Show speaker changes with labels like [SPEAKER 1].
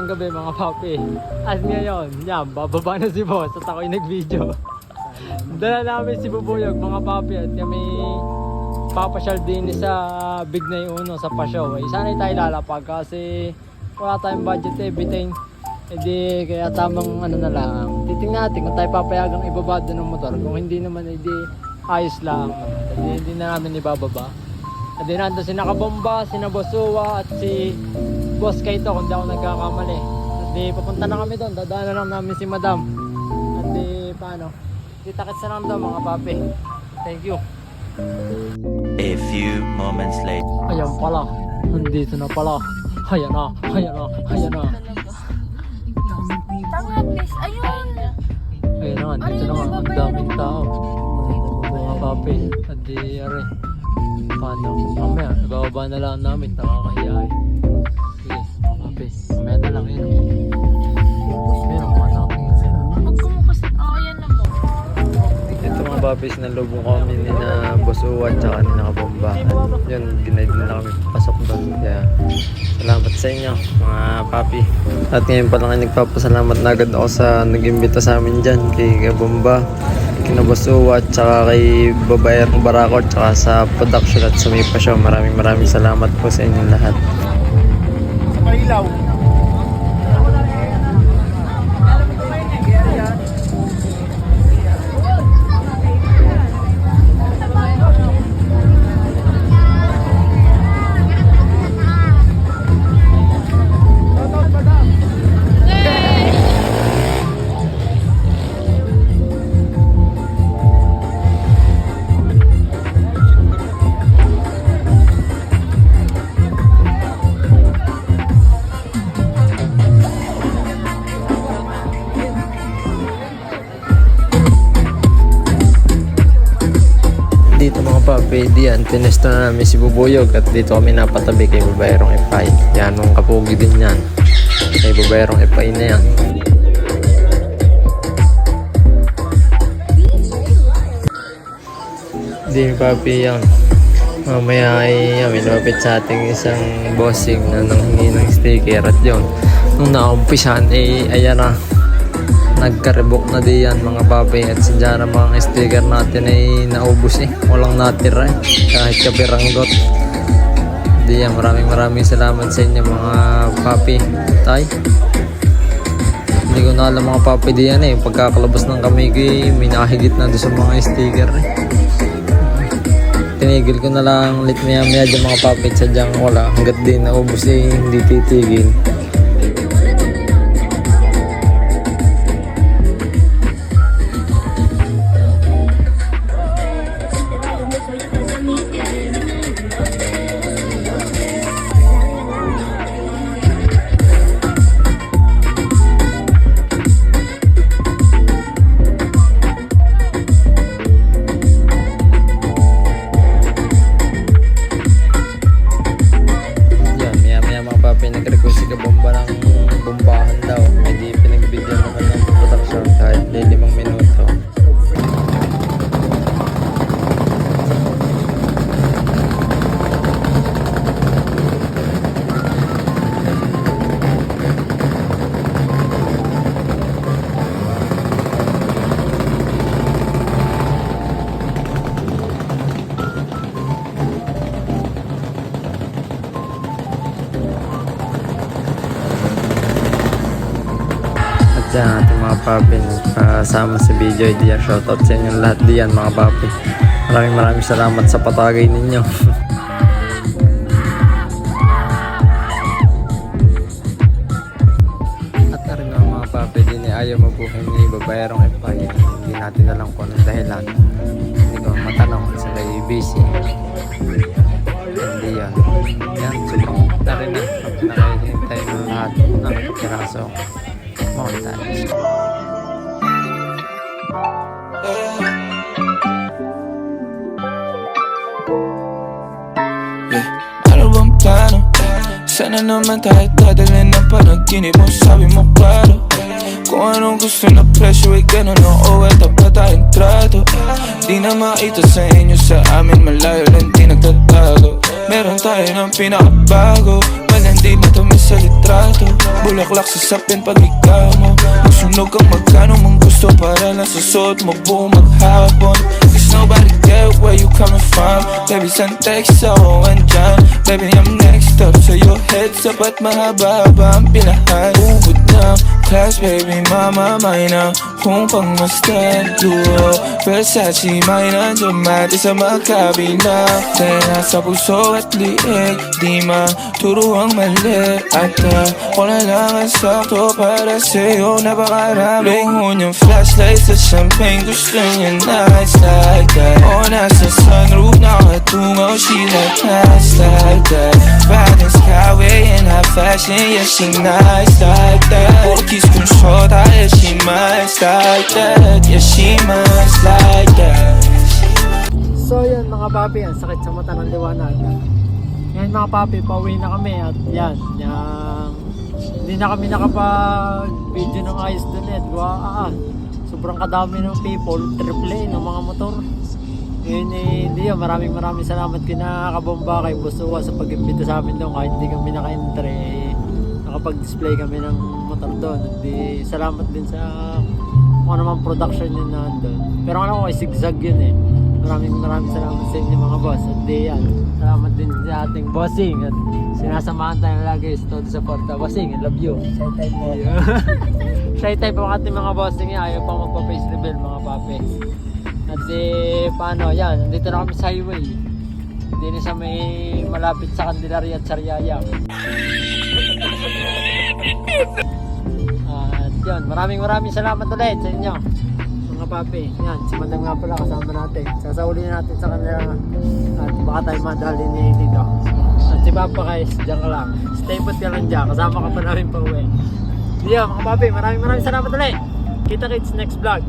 [SPEAKER 1] ng gabi mga papi. At ngayon, yan, bababa na si boss at ako'y nag-video. Dala namin si Bubuyog mga papi at kami papasyal din sa Bignay Uno sa Pasyaw. Sana'y tayo lalapag kasi wala tayong budget everything. Edi kaya tamang ano na lang. Titingnan natin kung tayo papayagang ibaba doon ng motor. Kung hindi naman edi ayos lang. Edi hindi na namin ibababa. Edi nandun si Nakabomba, si Nabosuwa at si Boss Kaito kung di ako nagkakamali. Edi papunta na kami doon. Dadaan na lang namin si Madam. Edi paano? Kita-kits na lang doon mga papi. Thank you.
[SPEAKER 2] A few moments later.
[SPEAKER 1] Ayan pala. Nandito na pala. Ayan na. Ayan na. Ayan na.
[SPEAKER 3] Tanga please, ayun!
[SPEAKER 1] Ayun na, dito na nga, ang daming tao. Mga papi, at di are. Paano? Mamaya, ibababa na lang namin, nakakahiya eh. Sige, mga papi, mamaya na lang yun. Ayun, mga namin sila.
[SPEAKER 3] Huwag kumukasin, yan na mo.
[SPEAKER 1] Ito mga papi, sinalubong kami ni na Bosuwa at saka ni Nakabomba. At yun, ginaid na kami pasok doon. Kaya, salamat sa inyo mga papi. At ngayon pa lang nagpapasalamat na agad ako sa nag-imbita sa amin dyan kay Bomba, kina Bosuwa at saka kay Babayerong Barako at saka sa production at sa may pasyaw. Maraming salamat po sa inyong lahat.
[SPEAKER 4] Sa Marilaw.
[SPEAKER 1] Dito mga papi, diyan, pinesto na namin si Bubuyog at dito kami napatabi kay Babayerong Epay. Yan, nung kapugi din yan. Kay Babayerong Epay na yan. Di papi yan. Mamaya ay may lumapit sa ating isang bossing na nanghingi ng sticker at yun. Nung naumpisan ay ayan na. Nagkaribok na diyan mga papi at sadya na mga sticker natin ay naubos eh. Walang natira eh. Kahit kapiranggot. Diyan, maraming salamat sa inyo mga papi. Tay. Hindi ko na alam mga papi diyan eh. Pagkakalabas ng kami may nakahigit na doon sa mga sticker eh. Tinigil ko na lang ulit maya dyan mga papi. Sadyang wala. Hanggat din naubos eh. Hindi titigil. Nag-request si Bomba ng bombahan daw. Hindi pinagbigyan mo kanyang production kahit 5 minuto. Diyan ating mga papi kasama sa video. Diyan shoutout sa inyo lahat diyan mga papi. Maraming salamat sa patagay ninyo. At na rin mga papi din ayaw mabuhay ni Babayerong Epay. Hindi natin alam kung anong dahilan. Hindi ko matanong sila yung busy. Hindi yan. Yan, sobrang na rin na. Nakahihintay ng lahat ng piraso. Montage.
[SPEAKER 5] Ano bang plano? Sana naman tayo dadalhin ng panaginip mo. Sabi mo klaro kung anong gusto na presyo ay ganun. Oo, eto pa tayong trato. Di na makita sa inyo, sa amin malayo lang di nagtatago. Meron tayo ng pinakabago, malandi matamis sa litrato. Bulaklak sa sapin pag ikaw mo Magsunog kang magkano mong gusto para lang sa suot mo buong maghapon Cause nobody get where you coming from Baby, send text ako andyan Baby, I'm next up so your heads up at mahaba ba ang pinahan Uhod na class, baby, mama, may na Kung pangmastan, duo Versace, may nandiyan mati sa magkabila Kaya sa puso at liig Di maturo ang mali At wala lang ang sakto para sa'yo Napakarami Lungon yung flashlight sa champagne Gusto niya nights like that O nasa sunroof nakatungaw She like nights like that Riding skyway in high fashion Yeah, she nice like that Kiss kung shota Yeah, she nice like that Yeah, she nice like that
[SPEAKER 1] So yun mga papi, ang sakit sa mata ng liwanag. Ngayon mga papi, pauwi na kami at yan, hindi na kami nakapag-video ng ayos dun eh. Sobrang kadami ng people, triple A ng mga motor. Ngayon eh, maraming salamat kina Kabomba kay Busuwa sa pag-imbita sa amin doon. Kahit hindi kami naka-entry, nakapag-display kami ng motor doon. At salamat din sa kung ano mang production yun na doon. Pero ano ko, zigzag yun eh. Maraming salamat sa inyo mga boss. At yan, salamat din sa ating bossing. At sinasamahan tayo lagi sa todo sa porta. Bossing, I love you.
[SPEAKER 4] Shy type mo.
[SPEAKER 1] Shy type ang ating mga bossing yan. Ayaw pang magpa-face reveal mga papi. At paano, yan, nandito na kami sa highway. Hindi na sa may malapit sa Candelaria at Sariaya. At yun, maraming salamat ulit sa inyo mga papi. Yan, si Madam nga pala kasama natin. Sasauli natin sa kanila at baka tayo madali ni dito. At si Papa guys, diyan ka lang. Stay put ka lang dyan. Kasama ka pa namin pa uwi. Yan mga papi, maraming salamat ulit. Kita-kits next vlog.